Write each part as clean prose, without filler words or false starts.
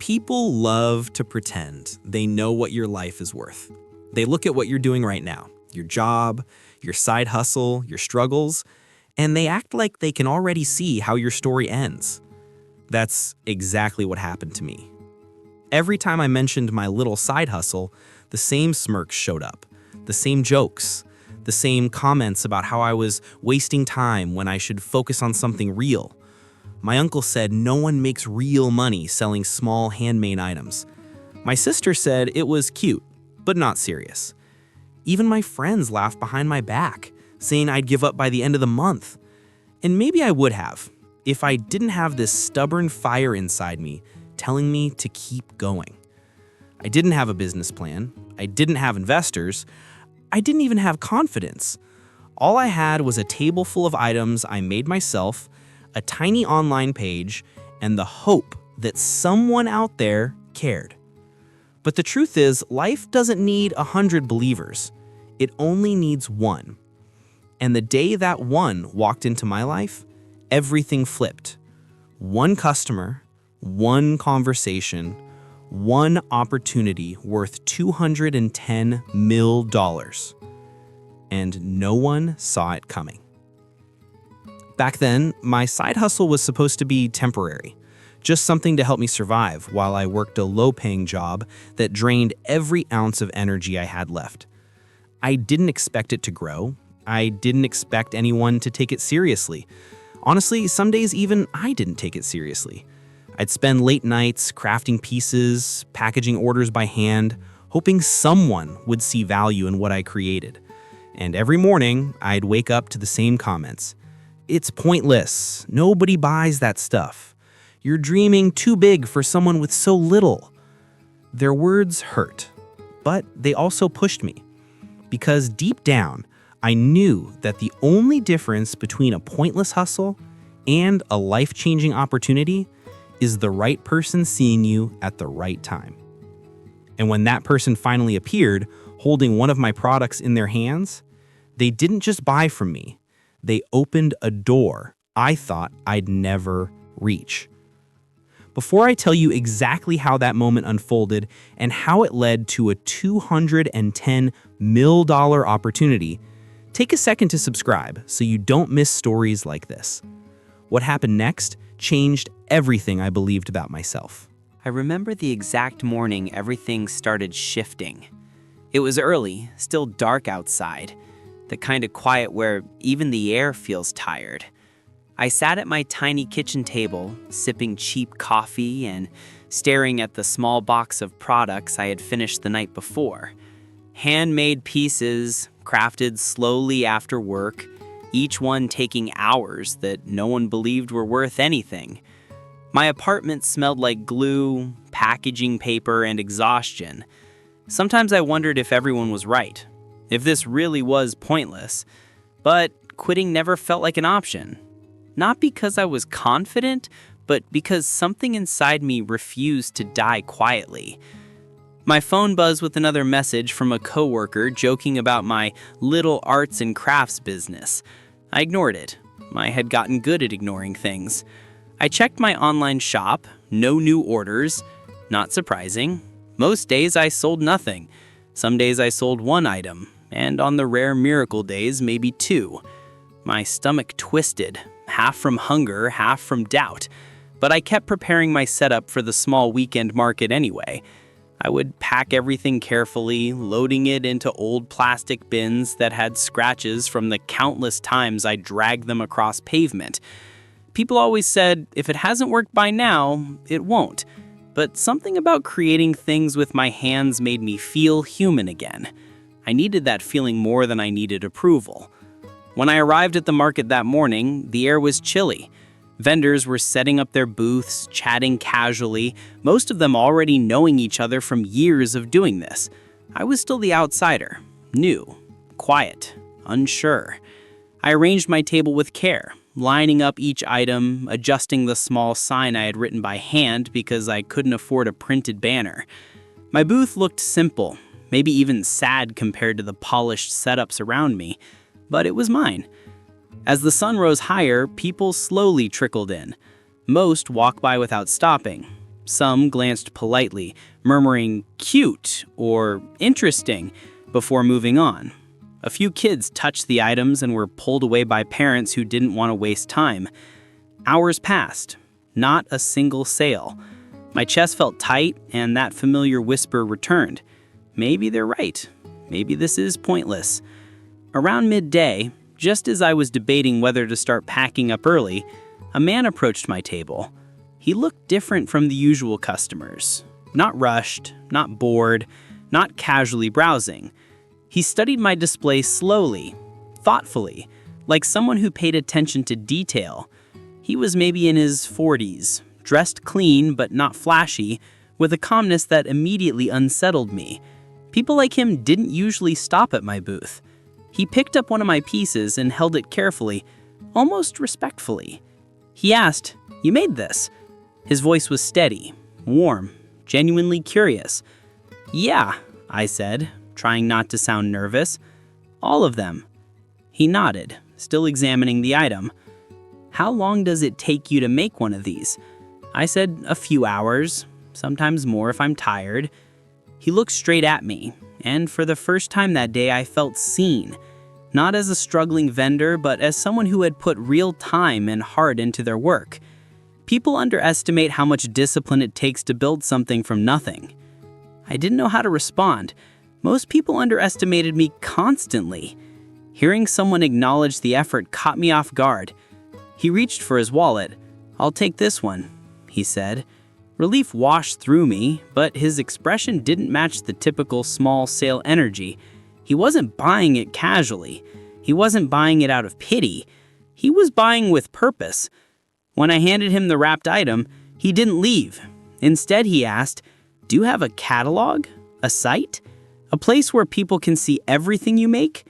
People love to pretend they know what your life is worth. They look at what you're doing right now, your job, your side hustle, your struggles, and they act like they can already see how your story ends. That's exactly what happened to me. Every time I mentioned my little side hustle, the same smirks showed up, the same jokes, the same comments about how I was wasting time when I should focus on something real. My uncle said no one makes real money selling small handmade items. My sister said it was cute, but not serious. Even my friends laughed behind my back, saying I'd give up by the end of the month. And maybe I would have, if I didn't have this stubborn fire inside me telling me to keep going. I didn't have a business plan. I didn't have investors. I didn't even have confidence. All I had was a table full of items I made myself, a tiny online page, and the hope that someone out there cared. But the truth is, life doesn't need 100 believers. It only needs one. And the day that one walked into my life, everything flipped. One customer, one conversation, one opportunity worth $210 million. And no one saw it coming. Back then, my side hustle was supposed to be temporary, just something to help me survive while I worked a low-paying job that drained every ounce of energy I had left. I didn't expect it to grow. I didn't expect anyone to take it seriously. Honestly, some days even I didn't take it seriously. I'd spend late nights crafting pieces, packaging orders by hand, hoping someone would see value in what I created. And every morning, I'd wake up to the same comments. It's pointless. Nobody buys that stuff. You're dreaming too big for someone with so little. Their words hurt, but they also pushed me. Because deep down, I knew that the only difference between a pointless hustle and a life-changing opportunity is the right person seeing you at the right time. And when that person finally appeared, holding one of my products in their hands, they didn't just buy from me. They opened a door I thought I'd never reach. Before I tell you exactly how that moment unfolded and how it led to a $210 million opportunity, take a second to subscribe so you don't miss stories like this. What happened next changed everything I believed about myself. I remember the exact morning everything started shifting. It was early, still dark outside, the kind of quiet where even the air feels tired. I sat at my tiny kitchen table, sipping cheap coffee and staring at the small box of products I had finished the night before. Handmade pieces, crafted slowly after work, each one taking hours that no one believed were worth anything. My apartment smelled like glue, packaging paper, and exhaustion. Sometimes I wondered if everyone was right, if this really was pointless, but quitting never felt like an option. Not because I was confident, but because something inside me refused to die quietly. My phone buzzed with another message from a coworker joking about my little arts and crafts business. I ignored it. I had gotten good at ignoring things. I checked my online shop, no new orders. Not surprising. Most days I sold nothing. Some days I sold one item, and on the rare miracle days, maybe two. My stomach twisted, half from hunger, half from doubt. But I kept preparing my setup for the small weekend market anyway. I would pack everything carefully, loading it into old plastic bins that had scratches from the countless times I dragged them across pavement. People always said, if it hasn't worked by now, it won't. But something about creating things with my hands made me feel human again. I needed that feeling more than I needed approval. When I arrived at the market that morning, the air was chilly. Vendors were setting up their booths, chatting casually, most of them already knowing each other from years of doing this. I was still the outsider, new, quiet, unsure. I arranged my table with care, lining up each item, adjusting the small sign I had written by hand because I couldn't afford a printed banner. My booth looked simple, maybe even sad compared to the polished setups around me, but it was mine. As the sun rose higher, people slowly trickled in. Most walked by without stopping. Some glanced politely, murmuring cute or interesting before moving on. A few kids touched the items and were pulled away by parents who didn't want to waste time. Hours passed. Not a single sale. My chest felt tight, and that familiar whisper returned. Maybe they're right. Maybe this is pointless. Around midday, just as I was debating whether to start packing up early, a man approached my table. He looked different from the usual customers. Not rushed, not bored, not casually browsing. He studied my display slowly, thoughtfully, like someone who paid attention to detail. He was maybe in his 40s, dressed clean but not flashy, with a calmness that immediately unsettled me. People like him didn't usually stop at my booth. He picked up one of my pieces and held it carefully, almost respectfully. He asked, "You made this?" His voice was steady, warm, genuinely curious. "Yeah," I said, trying not to sound nervous. "All of them." He nodded, still examining the item. "How long does it take you to make one of these?" I said, "A few hours, sometimes more if I'm tired." He looked straight at me, and for the first time that day I felt seen. Not as a struggling vendor, but as someone who had put real time and heart into their work. People underestimate how much discipline it takes to build something from nothing. I didn't know how to respond. Most people underestimated me constantly. Hearing someone acknowledge the effort caught me off guard. He reached for his wallet. "I'll take this one," he said. Relief washed through me, but his expression didn't match the typical small sale energy. He wasn't buying it casually. He wasn't buying it out of pity. He was buying with purpose. When I handed him the wrapped item, he didn't leave. Instead, he asked, "Do you have a catalog? A site? A place where people can see everything you make?"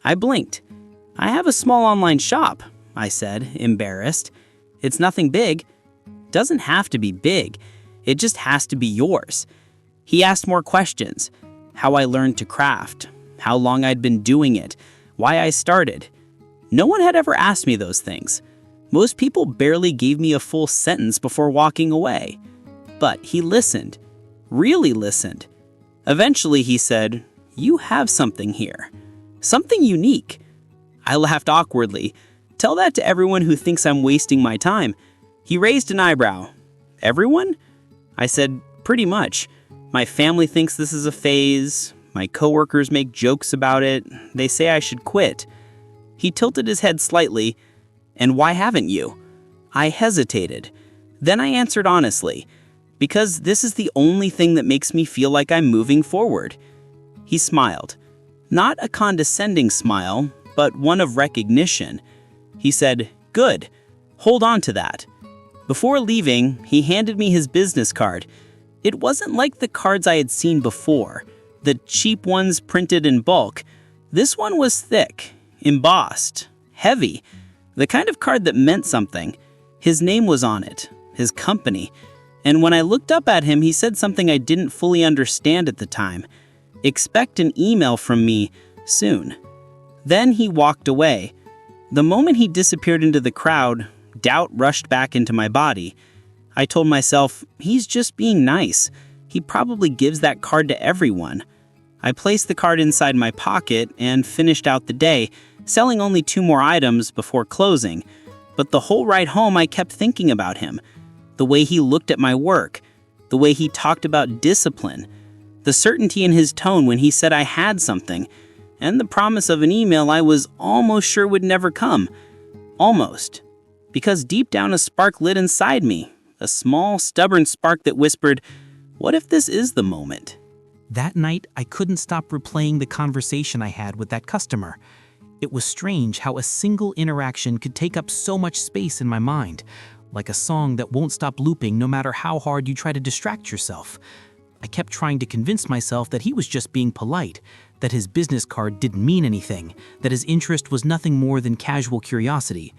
I blinked. "I have a small online shop," I said, embarrassed. "It's nothing big." Doesn't have to be big. It just has to be yours. He asked more questions. How I learned to craft, how long I'd been doing it, why I started. No one had ever asked me those things. Most people barely gave me a full sentence before walking away. But he listened, really listened. Eventually he said, "You have something here. Something unique." I laughed awkwardly. "Tell that to everyone who thinks I'm wasting my time." He raised an eyebrow. "Everyone?" I said, "Pretty much. My family thinks this is a phase. My coworkers make jokes about it. They say I should quit." He tilted his head slightly. "And why haven't you?" I hesitated. Then I answered honestly, "Because this is the only thing that makes me feel like I'm moving forward." He smiled. Not a condescending smile, but one of recognition. He said, "Good. Hold on to that." Before leaving, he handed me his business card. It wasn't like the cards I had seen before, the cheap ones printed in bulk. This one was thick, embossed, heavy, the kind of card that meant something. His name was on it, his company. And when I looked up at him, he said something I didn't fully understand at the time. "Expect an email from me soon." Then he walked away. The moment he disappeared into the crowd, doubt rushed back into my body. I told myself, he's just being nice. He probably gives that card to everyone. I placed the card inside my pocket and finished out the day, selling only 2 more items before closing. But the whole ride home I kept thinking about him. The way he looked at my work. The way he talked about discipline. The certainty in his tone when he said I had something. And the promise of an email I was almost sure would never come. Almost. Because deep down a spark lit inside me. A small, stubborn spark that whispered, what if this is the moment? That night, I couldn't stop replaying the conversation I had with that customer. It was strange how a single interaction could take up so much space in my mind, like a song that won't stop looping no matter how hard you try to distract yourself. I kept trying to convince myself that he was just being polite, that his business card didn't mean anything, that his interest was nothing more than casual curiosity.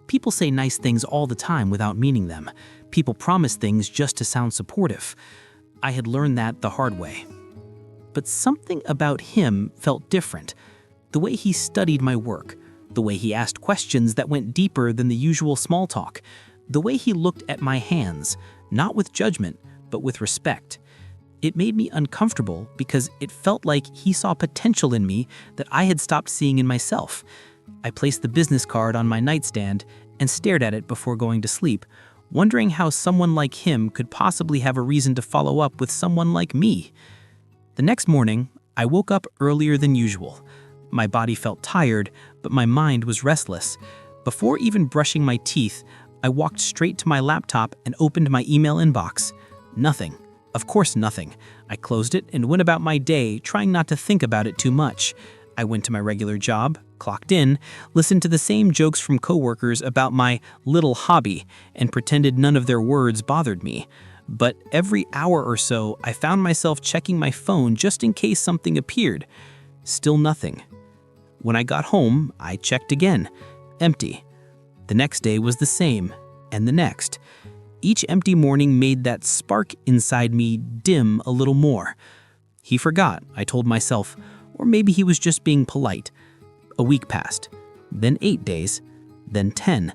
People say nice things all the time without meaning them. People promise things just to sound supportive. I had learned that the hard way. But something about him felt different. The way he studied my work, the way he asked questions that went deeper than the usual small talk, the way he looked at my hands, not with judgment, but with respect. It made me uncomfortable because it felt like he saw potential in me that I had stopped seeing in myself. I placed the business card on my nightstand and stared at it before going to sleep, wondering how someone like him could possibly have a reason to follow up with someone like me. The next morning, I woke up earlier than usual. My body felt tired, but my mind was restless. Before even brushing my teeth, I walked straight to my laptop and opened my email inbox. Nothing. Of course, nothing. I closed it and went about my day, trying not to think about it too much. I went to my regular job, clocked in, listened to the same jokes from coworkers about my little hobby, and pretended none of their words bothered me. But every hour or so, I found myself checking my phone just in case something appeared. Still nothing. When I got home, I checked again. Empty. The next day was the same, and the next. Each empty morning made that spark inside me dim a little more. He forgot, I told myself, or maybe he was just being polite. A week passed, then 8 days, then 10.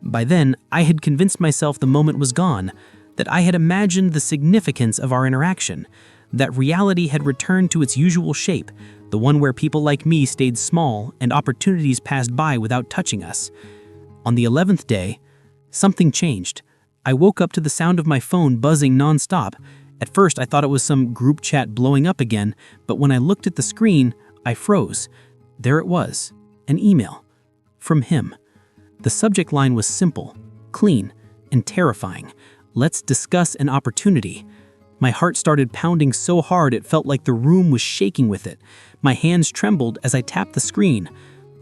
By then, I had convinced myself the moment was gone, that I had imagined the significance of our interaction, that reality had returned to its usual shape, the one where people like me stayed small and opportunities passed by without touching us. On the 11th day, something changed. I woke up to the sound of my phone buzzing nonstop. At first, I thought it was some group chat blowing up again, but when I looked at the screen, I froze. There it was, an email. From him. The subject line was simple, clean, and terrifying. Let's discuss an opportunity. My heart started pounding so hard it felt like the room was shaking with it. My hands trembled as I tapped the screen.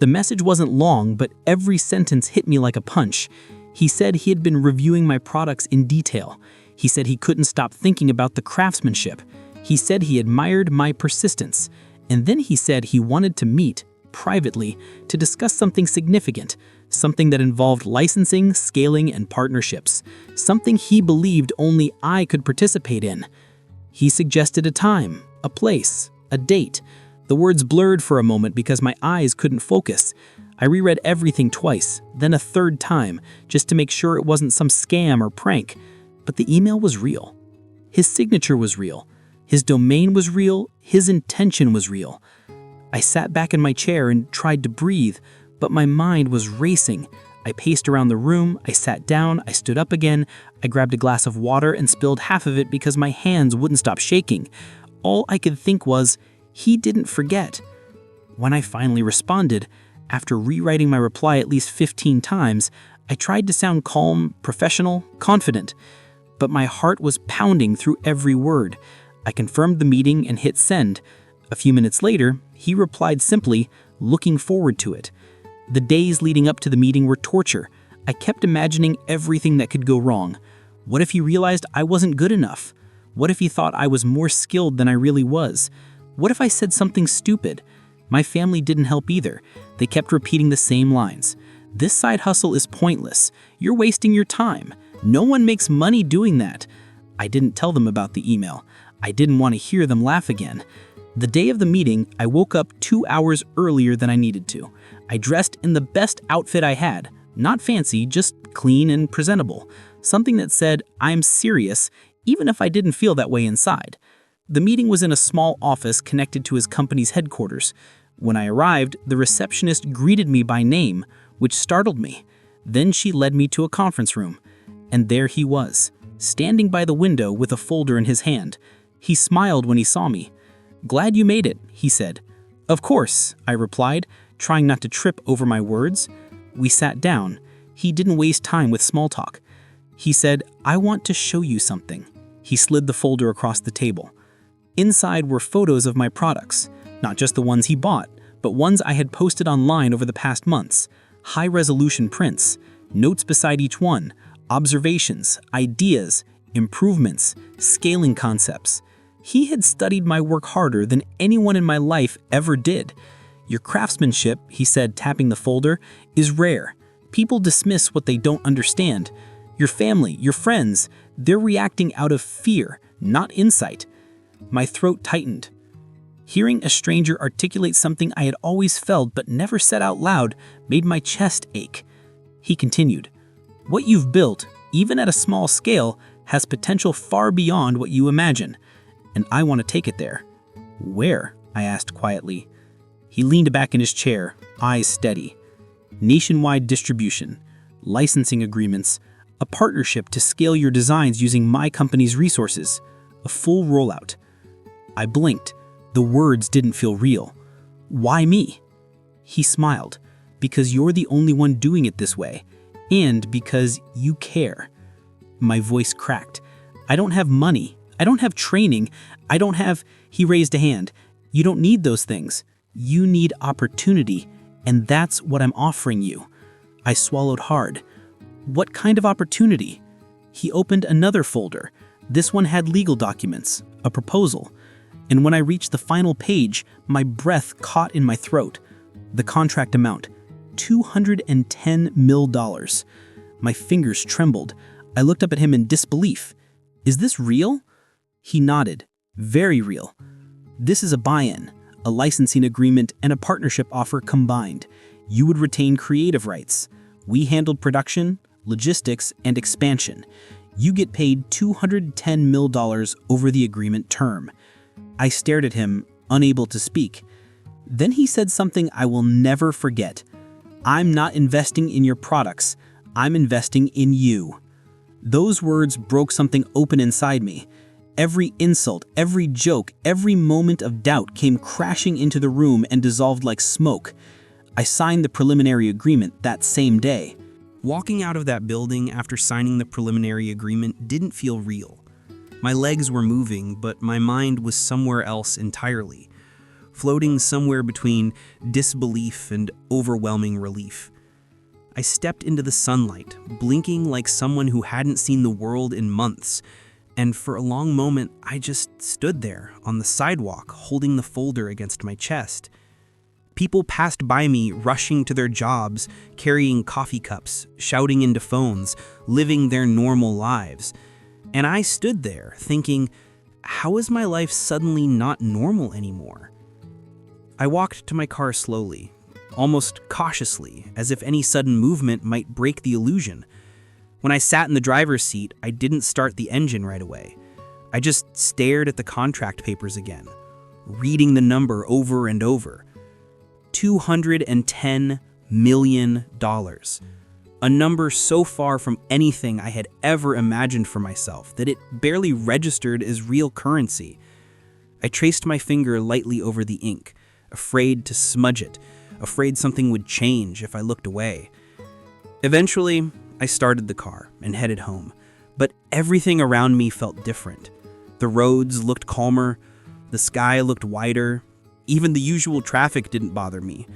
The message wasn't long, but every sentence hit me like a punch. He said he had been reviewing my products in detail. He said he couldn't stop thinking about the craftsmanship. He said he admired my persistence. And then he said he wanted to meet, privately, to discuss something significant, something that involved licensing, scaling, and partnerships, something he believed only I could participate in. He suggested a time, a place, a date. The words blurred for a moment because my eyes couldn't focus. I reread everything twice, then a third time, just to make sure it wasn't some scam or prank. But the email was real. His signature was real. His domain was real. His intention was real. I sat back in my chair and tried to breathe, but my mind was racing. I paced around the room, I sat down, I stood up again, I grabbed a glass of water and spilled half of it because my hands wouldn't stop shaking. All I could think was, he didn't forget. When I finally responded, after rewriting my reply at least 15 times, I tried to sound calm, professional, confident. But my heart was pounding through every word. I confirmed the meeting and hit send. A few minutes later, he replied simply, looking forward to it. The days leading up to the meeting were torture. I kept imagining everything that could go wrong. What if he realized I wasn't good enough? What if he thought I was more skilled than I really was? What if I said something stupid? My family didn't help either. They kept repeating the same lines. This side hustle is pointless. You're wasting your time. No one makes money doing that. I didn't tell them about the email. I didn't want to hear them laugh again. The day of the meeting, I woke up 2 hours earlier than I needed to. I dressed in the best outfit I had. Not fancy, just clean and presentable. Something that said, I'm serious, even if I didn't feel that way inside. The meeting was in a small office connected to his company's headquarters. When I arrived, the receptionist greeted me by name, which startled me. Then she led me to a conference room. And there he was, standing by the window with a folder in his hand. He smiled when he saw me. Glad you made it, he said. Of course, I replied, trying not to trip over my words. We sat down. He didn't waste time with small talk. He said, I want to show you something. He slid the folder across the table. Inside were photos of my products, not just the ones he bought, but ones I had posted online over the past months. High-resolution prints, notes beside each one, observations, ideas, improvements, scaling concepts. He had studied my work harder than anyone in my life ever did. Your craftsmanship, he said, tapping the folder, is rare. People dismiss what they don't understand. Your family, your friends, they're reacting out of fear, not insight. My throat tightened. Hearing a stranger articulate something I had always felt but never said out loud made my chest ache. He continued, what you've built, even at a small scale, has potential far beyond what you imagine, and I want to take it there." "Where?" I asked quietly. He leaned back in his chair, eyes steady. "Nationwide distribution, licensing agreements, a partnership to scale your designs using my company's resources, a full rollout." I blinked. The words didn't feel real. "Why me?" He smiled. "Because you're the only one doing it this way, and because you care." My voice cracked. "I don't have money. I don't have training. I don't have—" He raised a hand. "You don't need those things. You need opportunity, and that's what I'm offering you." I swallowed hard. "What kind of opportunity?" He opened another folder. This one had legal documents, a proposal. And when I reached the final page, my breath caught in my throat. The contract amount, $210 million. My fingers trembled. I looked up at him in disbelief. "Is this real?" He nodded. "Very real. This is a buy-in, a licensing agreement, and a partnership offer combined. You would retain creative rights. We handled production, logistics, and expansion. You get paid $210 million over the agreement term." I stared at him, unable to speak. Then he said something I will never forget. "I'm not investing in your products. I'm investing in you." Those words broke something open inside me. Every insult, every joke, every moment of doubt came crashing into the room and dissolved like smoke. I signed the preliminary agreement that same day. Walking out of that building after signing the preliminary agreement didn't feel real. My legs were moving, but my mind was somewhere else entirely, floating somewhere between disbelief and overwhelming relief. I stepped into the sunlight, blinking like someone who hadn't seen the world in months, and for a long moment I just stood there on the sidewalk holding the folder against my chest. People passed by me, rushing to their jobs, carrying coffee cups, shouting into phones, living their normal lives. And I stood there thinking, how is my life suddenly not normal anymore? I walked to my car slowly, almost cautiously, as if any sudden movement might break the illusion. When I sat in the driver's seat, I didn't start the engine right away. I just stared at the contract papers again, reading the number over and over. $210 million. A number so far from anything I had ever imagined for myself that it barely registered as real currency. I traced my finger lightly over the ink, afraid to smudge it, afraid something would change if I looked away. Eventually, I started the car and headed home, but everything around me felt different. The roads looked calmer, the sky looked wider, even the usual traffic didn't bother me.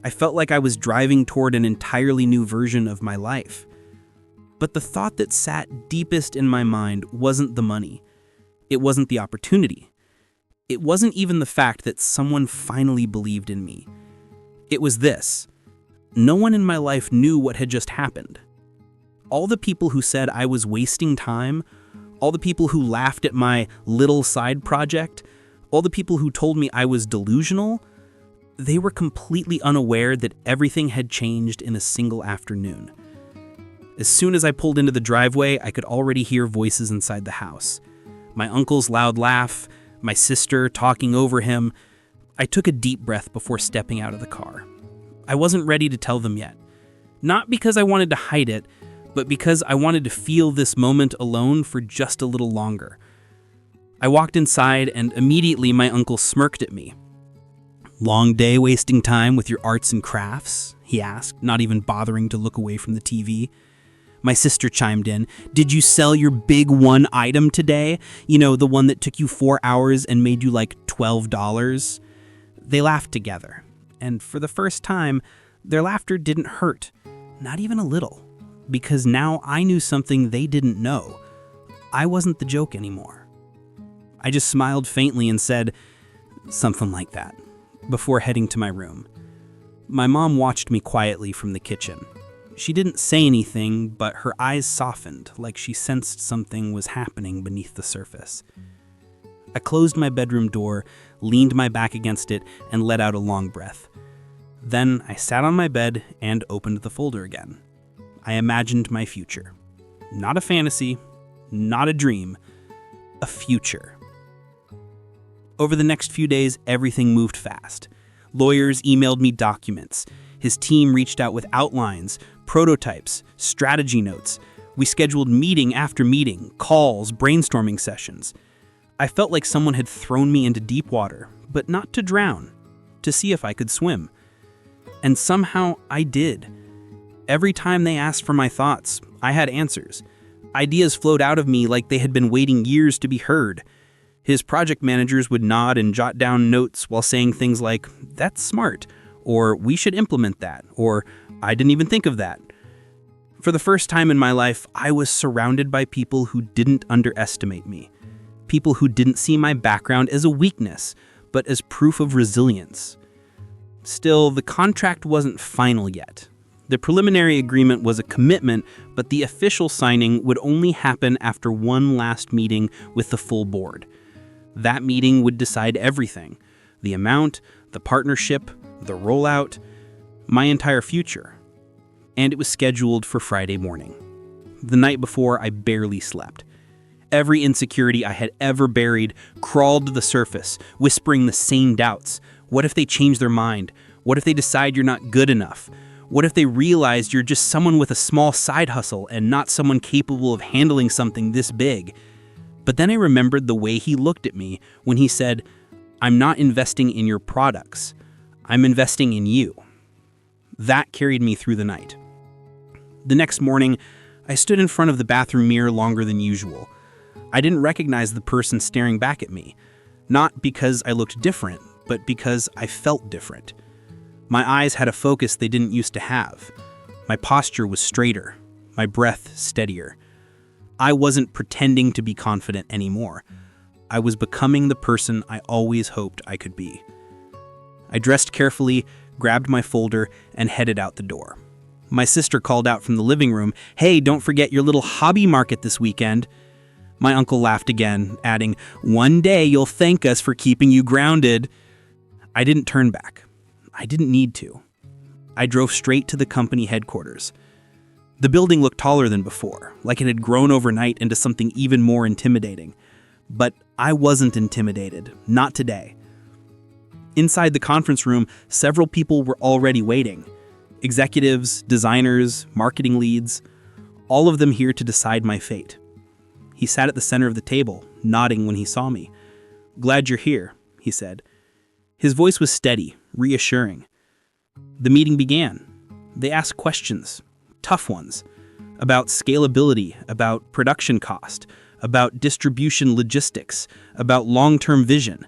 I felt like I was driving toward an entirely new version of my life. But the thought that sat deepest in my mind wasn't the money. It wasn't the opportunity. It wasn't even the fact that someone finally believed in me. It was this. No one in my life knew what had just happened. All the people who said I was wasting time, all the people who laughed at my little side project, all the people who told me I was delusional, they were completely unaware that everything had changed in a single afternoon. As soon as I pulled into the driveway, I could already hear voices inside the house. My uncle's loud laugh, my sister talking over him. I took a deep breath before stepping out of the car. I wasn't ready to tell them yet. Not because I wanted to hide it, but because I wanted to feel this moment alone for just a little longer. I walked inside and immediately my uncle smirked at me. "Long day wasting time with your arts and crafts?" he asked, not even bothering to look away from the TV. My sister chimed in. "Did you sell your big one item today? You know, the one that took you 4 hours and made you like $12? They laughed together, and for the first time, their laughter didn't hurt, not even a little, because now I knew something they didn't know. I wasn't the joke anymore. I just smiled faintly and said, "Something like that," before heading to my room. My mom watched me quietly from the kitchen. She didn't say anything, but her eyes softened, like she sensed something was happening beneath the surface. I closed my bedroom door, leaned my back against it, and let out a long breath. Then I sat on my bed and opened the folder again. I imagined my future. Not a fantasy, not a dream, a future. Over the next few days, everything moved fast. Lawyers emailed me documents. His team reached out with outlines, prototypes, strategy notes. We scheduled meeting after meeting, calls, brainstorming sessions. I felt like someone had thrown me into deep water, but not to drown, to see if I could swim. And somehow I did. Every time they asked for my thoughts, I had answers. Ideas flowed out of me like they had been waiting years to be heard. His project managers would nod and jot down notes while saying things like, "That's smart," or "We should implement that," or "I didn't even think of that." For the first time in my life, I was surrounded by people who didn't underestimate me. People who didn't see my background as a weakness, but as proof of resilience. Still, the contract wasn't final yet. The preliminary agreement was a commitment, but the official signing would only happen after one last meeting with the full board. That meeting would decide everything: the amount, the partnership, the rollout, my entire future. And it was scheduled for Friday morning. The night before, I barely slept. Every insecurity I had ever buried crawled to the surface, whispering the same doubts. What if they change their mind? What if they decide you're not good enough? What if they realize you're just someone with a small side hustle and not someone capable of handling something this big? But then I remembered the way he looked at me when he said, "I'm not investing in your products. I'm investing in you." That carried me through the night. The next morning, I stood in front of the bathroom mirror longer than usual. I didn't recognize the person staring back at me, not because I looked different, but because I felt different. My eyes had a focus they didn't used to have. My posture was straighter, my breath steadier. I wasn't pretending to be confident anymore. I was becoming the person I always hoped I could be. I dressed carefully, grabbed my folder, and headed out the door. My sister called out from the living room, "Hey, don't forget your little hobby market this weekend." My uncle laughed again, adding, "One day you'll thank us for keeping you grounded." I didn't turn back. I didn't need to. I drove straight to the company headquarters. The building looked taller than before, like it had grown overnight into something even more intimidating. But I wasn't intimidated, not today. Inside the conference room, several people were already waiting. Executives, designers, marketing leads, all of them here to decide my fate. He sat at the center of the table, nodding when he saw me. "Glad you're here," he said. His voice was steady, reassuring. The meeting began. They asked questions, tough ones, about scalability, about production cost, about distribution logistics, about long-term vision.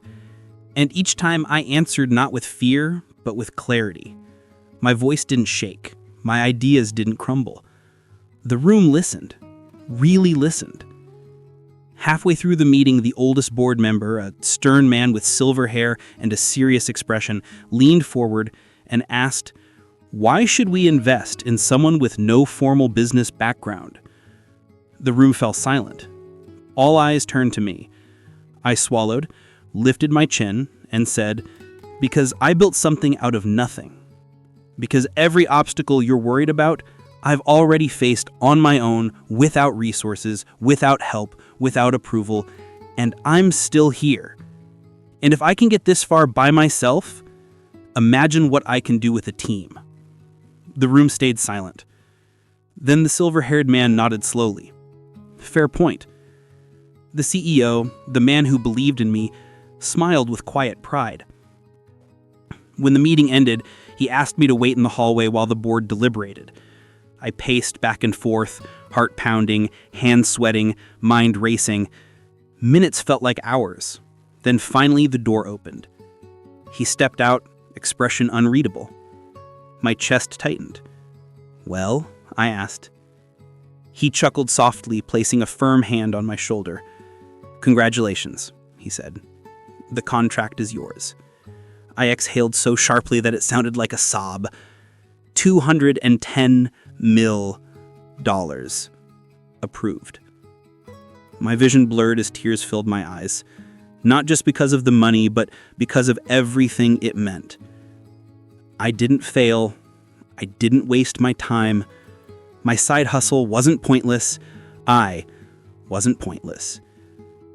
And each time I answered not with fear, but with clarity. My voice didn't shake. My ideas didn't crumble. The room listened, really listened. Halfway through the meeting, the oldest board member, a stern man with silver hair and a serious expression, leaned forward and asked, "Why should we invest in someone with no formal business background?" The room fell silent. All eyes turned to me. I swallowed, lifted my chin, and said, "Because I built something out of nothing. Because every obstacle you're worried about, I've already faced on my own, without resources, without help, without approval, and I'm still here. And if I can get this far by myself, imagine what I can do with a team." The room stayed silent. Then the silver-haired man nodded slowly. "Fair point." The CEO, the man who believed in me, smiled with quiet pride. When the meeting ended, he asked me to wait in the hallway while the board deliberated. I paced back and forth, heart pounding, hands sweating, mind racing. Minutes felt like hours. Then finally the door opened. He stepped out, expression unreadable. My chest tightened. "Well?" I asked. He chuckled softly, placing a firm hand on my shoulder. "Congratulations," he said. "The contract is yours." I exhaled so sharply that it sounded like a sob. $210 million. Approved. My vision blurred as tears filled my eyes. Not just because of the money, but because of everything it meant. I didn't fail. I didn't waste my time. My side hustle wasn't pointless. I wasn't pointless.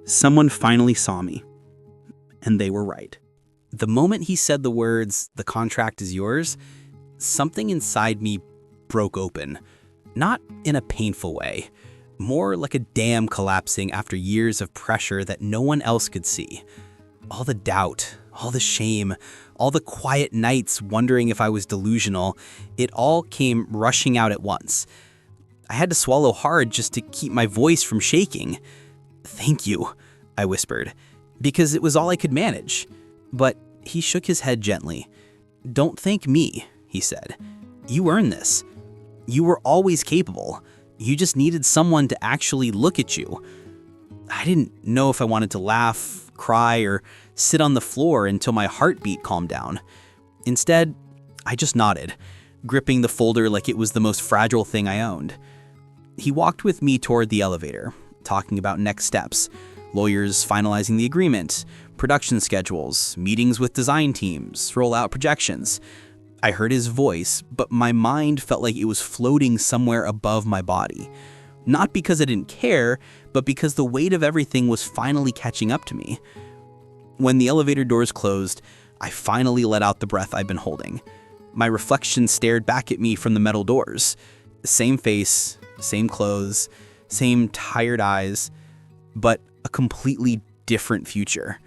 Someone finally saw me, and they were right. The moment he said the words, "The contract is yours," something inside me broke open. Not in a painful way, more like a dam collapsing after years of pressure that no one else could see. All the doubt, all the shame, all the quiet nights wondering if I was delusional, it all came rushing out at once. I had to swallow hard just to keep my voice from shaking. "Thank you," I whispered, because it was all I could manage. But he shook his head gently. "Don't thank me," he said. "You earned this. You were always capable. You just needed someone to actually look at you." I didn't know if I wanted to laugh, cry, or sit on the floor until my heartbeat calmed down. Instead, I just nodded, gripping the folder like it was the most fragile thing I owned. He walked with me toward the elevator, talking about next steps, lawyers finalizing the agreement, production schedules, meetings with design teams, rollout projections. I heard his voice, but my mind felt like it was floating somewhere above my body. Not because I didn't care, but because the weight of everything was finally catching up to me. When the elevator doors closed, I finally let out the breath I'd been holding. My reflection stared back at me from the metal doors. Same face, same clothes, same tired eyes, but a completely different future.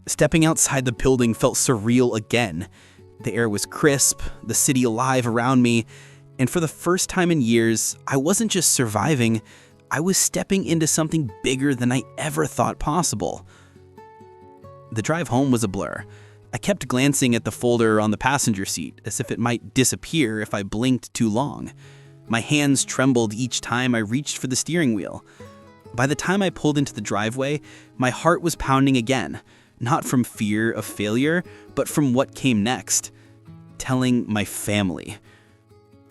Stepping outside the building felt surreal again. The air was crisp, the city alive around me, and for the first time in years, I wasn't just surviving, I was stepping into something bigger than I ever thought possible. The drive home was a blur. I kept glancing at the folder on the passenger seat as if it might disappear if I blinked too long. My hands trembled each time I reached for the steering wheel. By the time I pulled into the driveway, my heart was pounding again, not from fear of failure, but from what came next. Telling my family.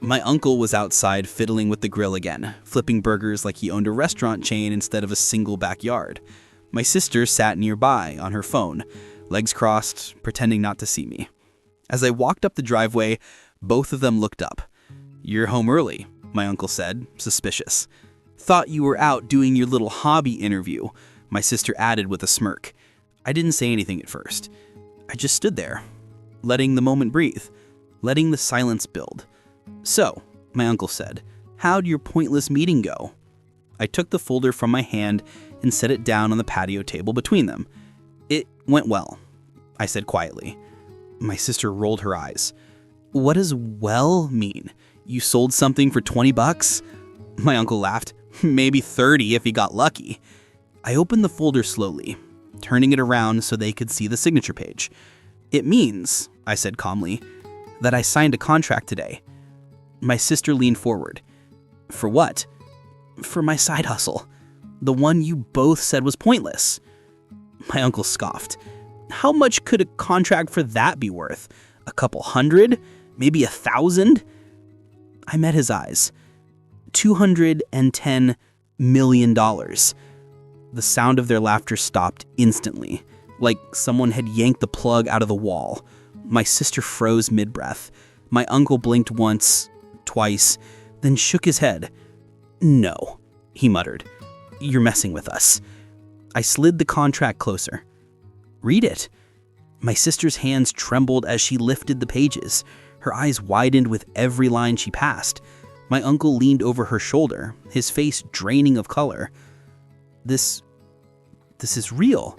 My uncle was outside fiddling with the grill again, flipping burgers like he owned a restaurant chain instead of a single backyard. My sister sat nearby on her phone, legs crossed, pretending not to see me. As I walked up the driveway, both of them looked up. "You're home early," my uncle said, suspicious. "Thought you were out doing your little hobby interview," my sister added with a smirk. I didn't say anything at first. I just stood there, letting the moment breathe, letting the silence build. "So," my uncle said, "how'd your pointless meeting go?" I took the folder from my hand and set it down on the patio table between them. "It went well," I said quietly. My sister rolled her eyes. "What does well mean? You sold something for $20? My uncle laughed. "Maybe 30 if he got lucky." I opened the folder slowly, turning it around so they could see the signature page. "It means," I said calmly, "that I signed a contract today." My sister leaned forward. "For what?" "For my side hustle. The one you both said was pointless." My uncle scoffed. "How much could a contract for that be worth? A couple hundred? Maybe 1,000? I met his eyes. $210 million. The sound of their laughter stopped instantly, like someone had yanked the plug out of the wall. My sister froze mid-breath. My uncle blinked once, twice, then shook his head. "No," he muttered. "You're messing with us." I slid the contract closer. "Read it." My sister's hands trembled as she lifted the pages. Her eyes widened with every line she passed. My uncle leaned over her shoulder, his face draining of color. This is real,"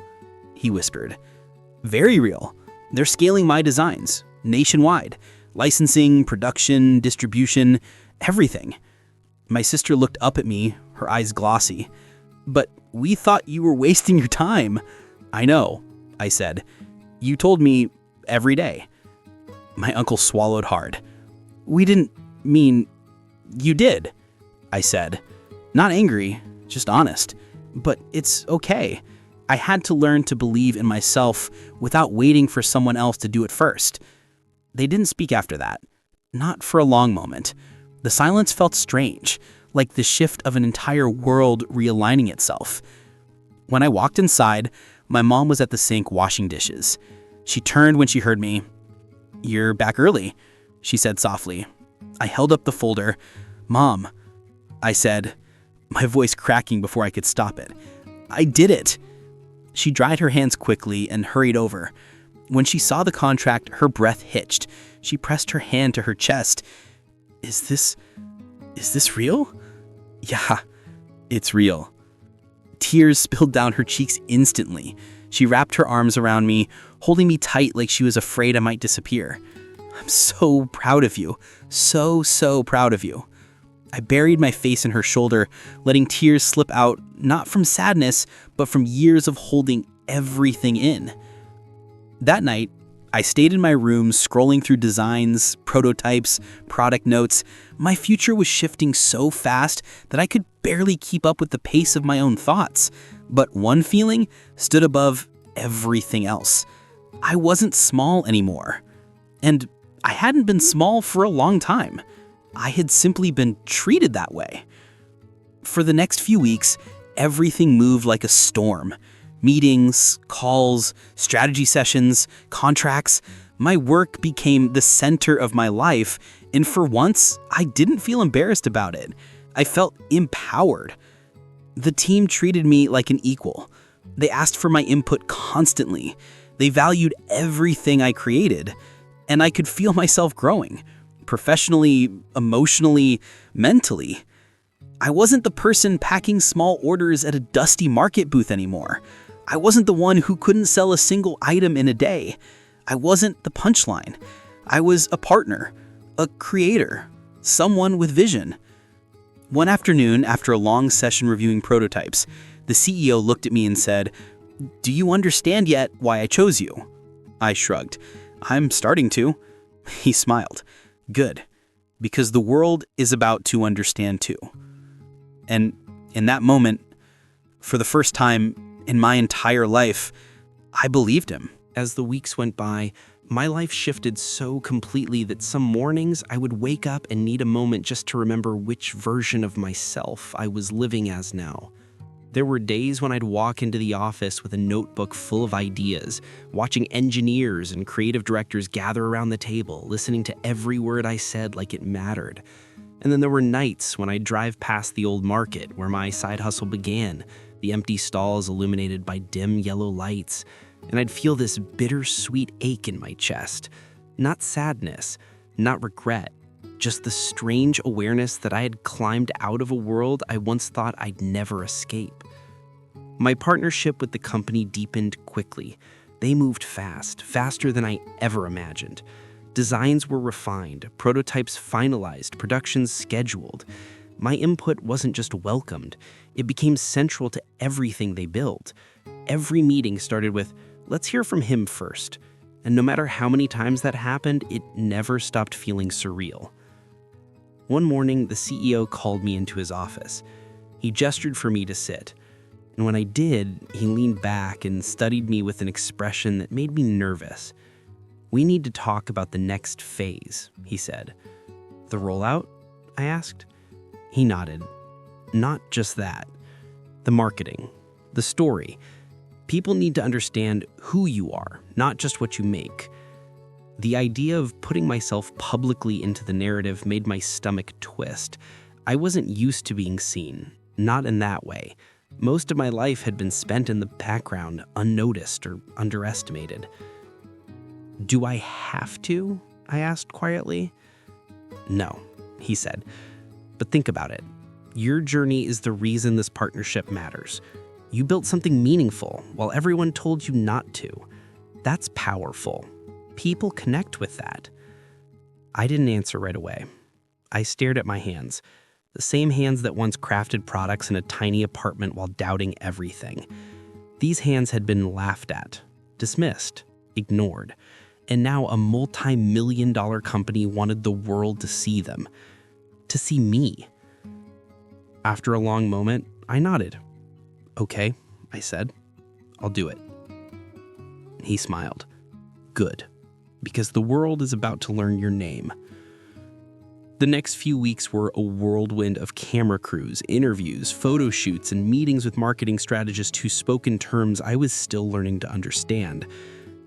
he whispered. "Very real. They're scaling my designs, nationwide. Licensing, production, distribution, everything." My sister looked up at me, her eyes glossy. "But we thought you were wasting your time." "I know," I said. "You told me every day." My uncle swallowed hard. "We didn't mean you did," I said. Not angry, just honest. "But it's okay. I had to learn to believe in myself without waiting for someone else to do it first." They didn't speak after that. Not for a long moment. The silence felt strange, like the shift of an entire world realigning itself. When I walked inside, my mom was at the sink washing dishes. She turned when she heard me. "You're back early," she said softly. I held up the folder. "Mom," I said, my voice cracking before I could stop it. I did it! She dried her hands quickly and hurried over. When she saw the contract, her breath hitched. She pressed her hand to her chest. Is this real? Yeah, it's real. Tears spilled down her cheeks instantly. She wrapped her arms around me, holding me tight like she was afraid I might disappear. I'm so proud of you. So proud of you. I buried my face in her shoulder, letting tears slip out, not from sadness, but from years of holding everything in. That night, I stayed in my room scrolling through designs, prototypes, product notes. My future was shifting so fast that I could barely keep up with the pace of my own thoughts. But one feeling stood above everything else. I wasn't small anymore. And I hadn't been small for a long time. I had simply been treated that way. For the next few weeks, everything moved like a storm. Meetings, calls, strategy sessions, contracts. My work became the center of my life, and for once, I didn't feel embarrassed about it. I felt empowered. The team treated me like an equal. They asked for my input constantly. They valued everything I created, and I could feel myself growing, professionally, emotionally, mentally. I wasn't the person packing small orders at a dusty market booth anymore. I wasn't the one who couldn't sell a single item in a day. I wasn't the punchline. I was a partner, a creator, someone with vision. One afternoon, after a long session reviewing prototypes, the CEO looked at me and said, "Do you understand yet why I chose you?" I shrugged. "I'm starting to." He smiled. "Good, because the world is about to understand too." And in that moment, for the first time in my entire life, I believed him. As the weeks went by, my life shifted so completely that some mornings I would wake up and need a moment just to remember which version of myself I was living as now. There were days when I'd walk into the office with a notebook full of ideas, watching engineers and creative directors gather around the table, listening to every word I said like it mattered. And then there were nights when I'd drive past the old market where my side hustle began, the empty stalls illuminated by dim yellow lights, and I'd feel this bittersweet ache in my chest. Not sadness, not regret, just the strange awareness that I had climbed out of a world I once thought I'd never escape. My partnership with the company deepened quickly. They moved fast, faster than I ever imagined. Designs were refined, prototypes finalized, productions scheduled. My input wasn't just welcomed, it became central to everything they built. Every meeting started with, "Let's hear from him first." And no matter how many times that happened, it never stopped feeling surreal. One morning, the CEO called me into his office. He gestured for me to sit. And when I did, he leaned back and studied me with an expression that made me nervous. "We need to talk about the next phase," he said. "The rollout?" I asked. He nodded. "Not just that. The marketing, the story. People need to understand who you are, not just what you make." The idea of putting myself publicly into the narrative made my stomach twist. I wasn't used to being seen, not in that way. Most of my life had been spent in the background, unnoticed or underestimated. "Do I have to?" I asked quietly. "No," he said. "But think about it. Your journey is the reason this partnership matters. You built something meaningful while everyone told you not to. That's powerful. People connect with that." I didn't answer right away. I stared at my hands, the same hands that once crafted products in a tiny apartment while doubting everything. These hands had been laughed at, dismissed, ignored, and now a multi-million-dollar company wanted the world to see them, to see me. After a long moment, I nodded. "Okay," I said. "I'll do it." He smiled. "Good, because the world is about to learn your name." The next few weeks were a whirlwind of camera crews, interviews, photo shoots, and meetings with marketing strategists who spoke in terms I was still learning to understand.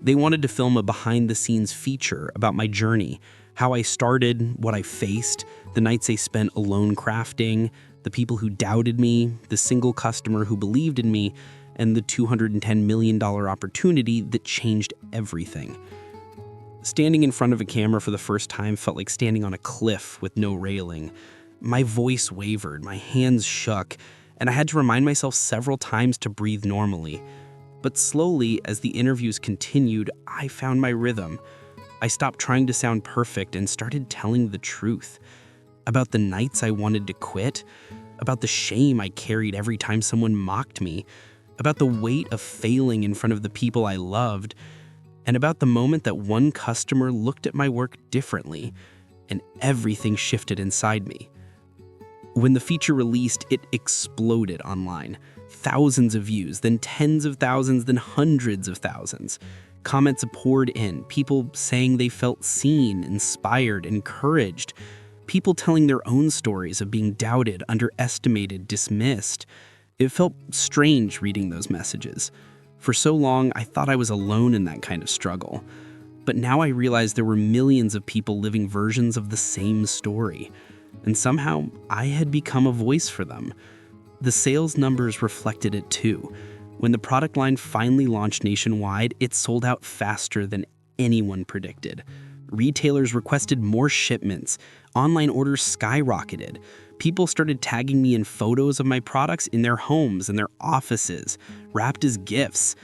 They wanted to film a behind-the-scenes feature about my journey, how I started, what I faced, the nights I spent alone crafting, The people who doubted me, the single customer who believed in me, and the $210 million opportunity that changed everything. Standing in front of a camera for the first time felt like standing on a cliff with no railing. My voice wavered, my hands shook, and I had to remind myself several times to breathe normally. But slowly, as the interviews continued, I found my rhythm. I stopped trying to sound perfect and started telling the truth. About the nights I wanted to quit, about the shame I carried every time someone mocked me, about the weight of failing in front of the people I loved, and about the moment that one customer looked at my work differently, and everything shifted inside me. When the feature released, it exploded online. Thousands of views, then tens of thousands, then hundreds of thousands. Comments poured in, people saying they felt seen, inspired, encouraged. People telling their own stories of being doubted, underestimated, dismissed. It felt strange reading those messages. For so long, I thought I was alone in that kind of struggle. But now I realized there were millions of people living versions of the same story. And somehow, I had become a voice for them. The sales numbers reflected it too. When the product line finally launched nationwide, it sold out faster than anyone predicted. Retailers requested more shipments. Online orders skyrocketed. People started tagging me in photos of my products in their homes and their offices, wrapped as gifts.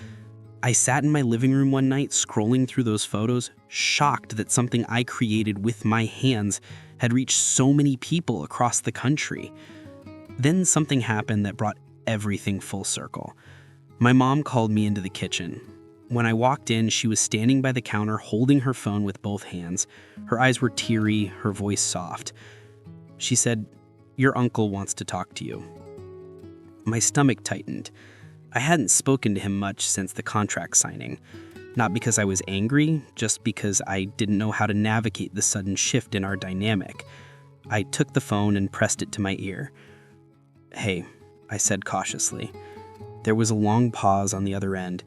I sat in my living room one night scrolling through those photos, shocked that something I created with my hands had reached so many people across the country. Then something happened that brought everything full circle. My mom called me into the kitchen. When I walked in, she was standing by the counter holding her phone with both hands. Her eyes were teary, her voice soft. She said, "Your uncle wants to talk to you." My stomach tightened. I hadn't spoken to him much since the contract signing. Not because I was angry, just because I didn't know how to navigate the sudden shift in our dynamic. I took the phone and pressed it to my ear. "Hey," I said cautiously. There was a long pause on the other end.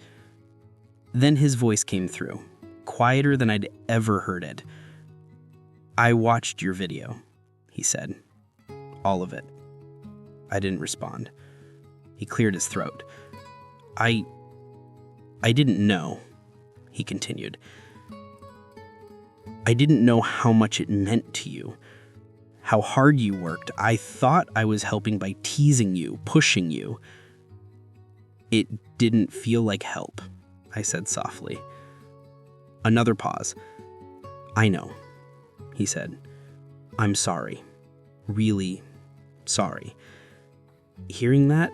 Then his voice came through, quieter than I'd ever heard it. "I watched your video," he said. "All of it." I didn't respond. He cleared his throat. I didn't know," he continued. "I didn't know how much it meant to you, how hard you worked. I thought I was helping by teasing you, pushing you." "It didn't feel like help," I said softly. Another pause. "I know," he said. "I'm sorry. Really sorry." Hearing that,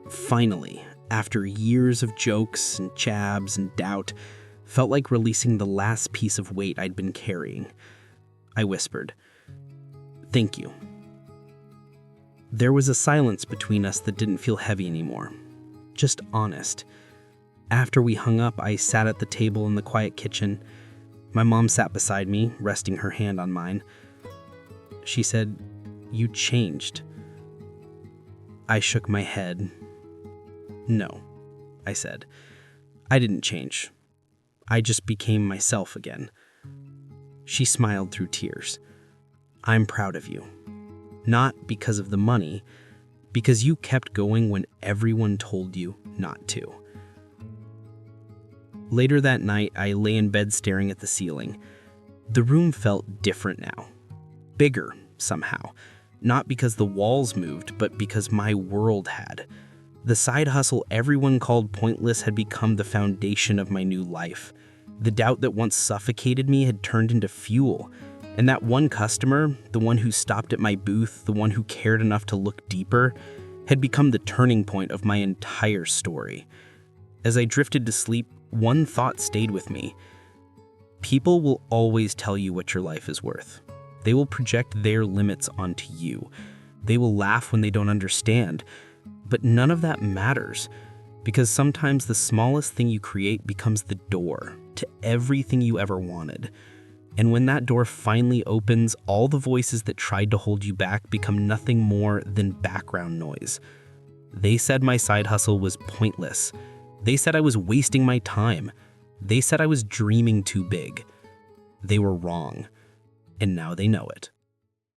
finally, after years of jokes and jabs and doubt, felt like releasing the last piece of weight I'd been carrying. I whispered, "Thank you." There was a silence between us that didn't feel heavy anymore, just honest. After we hung up, I sat at the table in the quiet kitchen. My mom sat beside me, resting her hand on mine. She said, "You changed." I shook my head. "No," I said. "I didn't change. I just became myself again." She smiled through tears. "I'm proud of you. Not because of the money, because you kept going when everyone told you not to." Later that night, I lay in bed staring at the ceiling. The room felt different now. Bigger, somehow. Not because the walls moved, but because my world had. The side hustle everyone called pointless had become the foundation of my new life. The doubt that once suffocated me had turned into fuel. And that one customer, the one who stopped at my booth, the one who cared enough to look deeper, had become the turning point of my entire story. As I drifted to sleep, one thought stayed with me. People will always tell you what your life is worth. They will project their limits onto you. They will laugh when they don't understand. But none of that matters, because sometimes the smallest thing you create becomes the door to everything you ever wanted. And when that door finally opens, all the voices that tried to hold you back become nothing more than background noise. They said my side hustle was pointless. They said I was wasting my time. They said I was dreaming too big. They were wrong, and now they know it.